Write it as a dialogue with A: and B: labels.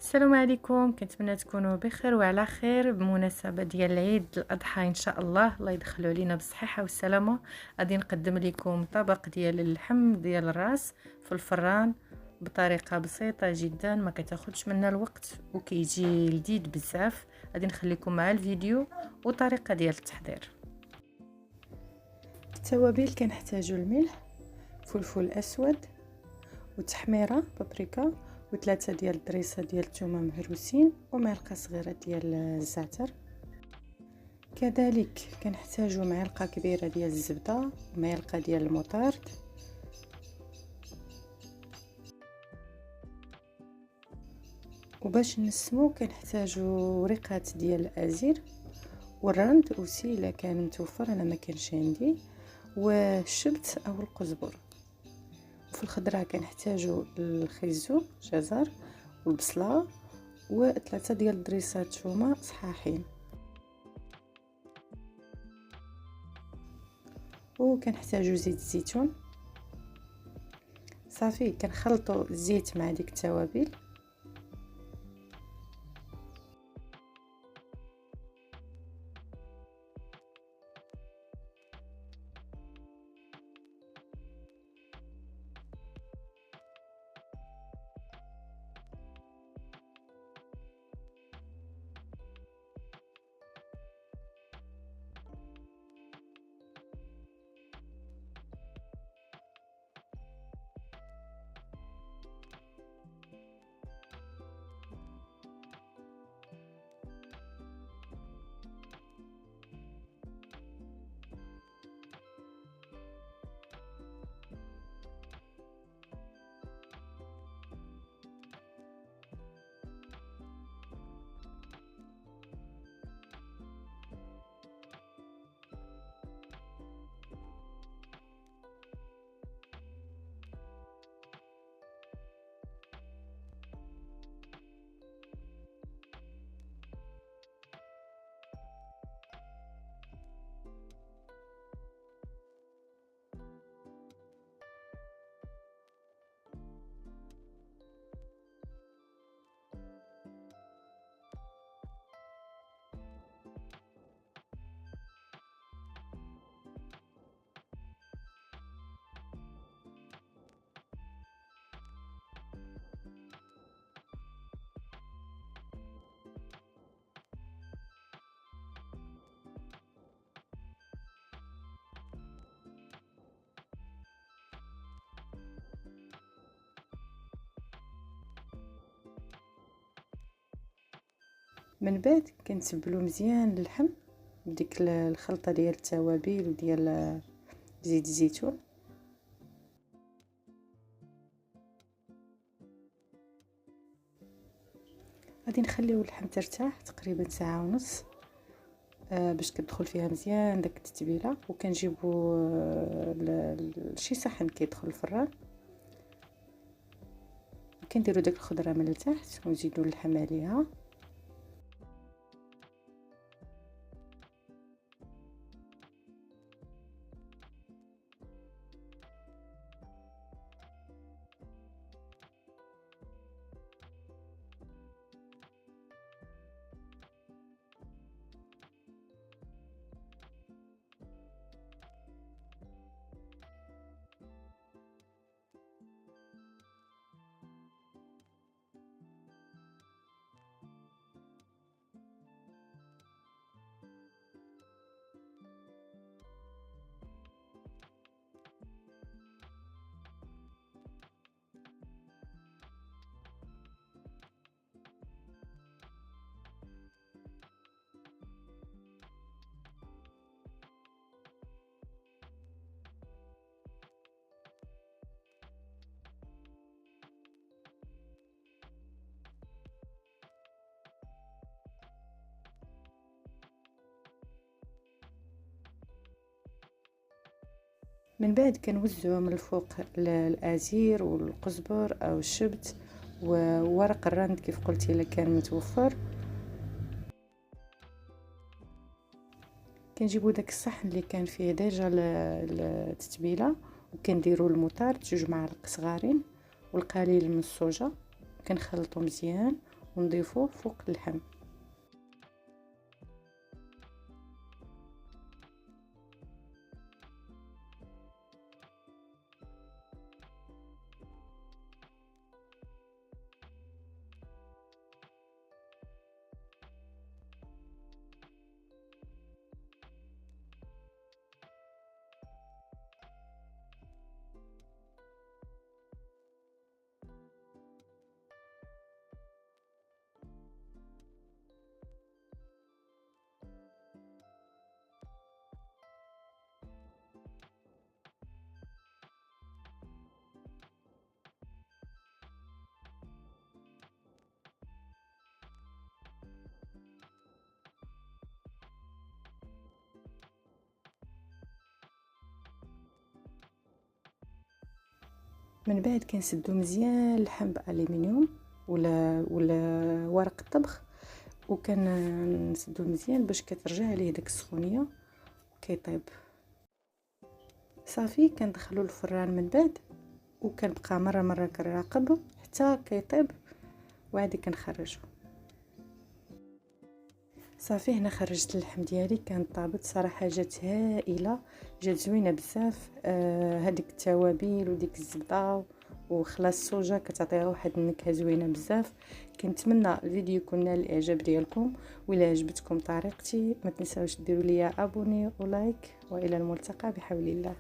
A: السلام عليكم، كنتمنى تكونوا بخير وعلى خير بمناسبه ديال العيد الاضحى ان شاء الله يدخلوا علينا بالصحه والسلامه. غادي نقدم لكم طبق ديال اللحم ديال الراس في الفران بطريقه بسيطه جدا، ما كتاخذش منا الوقت وكيجي لذيذ بزاف. غادي نخليكم مع الفيديو وطريقه ديال التحضير. التوابل كنحتاجو الملح، فلفل اسود وتحميره بابريكا وثلاثه ديال الدريسه ديال الثومه مهروسين ومعلقه صغيره ديال الزعتر. كذلك كنحتاجو معلقه كبيره ديال الزبده ومعلقه ديال المطارد. وباش نسمو كنحتاجو وريقات ديال الازير والرند اوسي الا كان متوفر، انا ما كانش عندي، والشبت او القزبر. في الخضره كنحتاجو الخيزو جزر والبصله وثلاثه ديال الدريسات ثومه صحاحين. وكنحتاجو زيت الزيتون. صافي كنخلطوا الزيت مع ديك التوابل. من بعد كنتبلو مزيان اللحم بديك الخلطه ديال التوابل وديال زيت الزيتون. غادي نخليو اللحم ترتاح تقريبا ساعه ونص باش كتدخل فيها مزيان داك التتبيله. وكنجيبو شي صحن كيدخل الفران، كنديرو داك الخضره من التحت ونزيدو اللحم عليها. من بعد كنوزعو من الفوق الازير والقزبر او الشبت وورق الرند كيف قلتي الا كان متوفر. كنجيبو داك الصحن اللي كان فيه ديجا التتبيله وكنديروا المطارد 2 معالق صغارين والقليل من الصوجه، كنخلطو مزيان ونضيفوه فوق اللحم. من بعد كنسدو مزيان اللحم بالومنيوم ولا ورق الطبخ، وكنسدو مزيان باش كترجع عليه داك السخونيه كيطيب. صافي كندخلو الفران من بعد، وكنبقى مره كنراقب حتى كيطيب، وعادي كنخرجو. صافي هنا خرجت اللحم ديالي، كان طابت صراحه، جات هائله، جات زوينه بزاف. هذيك التوابل وديك الزبده وخلاص الصوجه كتعطيها واحد النكهه زوينه بزاف. كنتمنى الفيديو يكون نال الاعجاب ديالكم، وإلا عجبتكم طريقتي ما تنساوش ديروا لي ابوني ولايك، والى الملتقى بحول الله.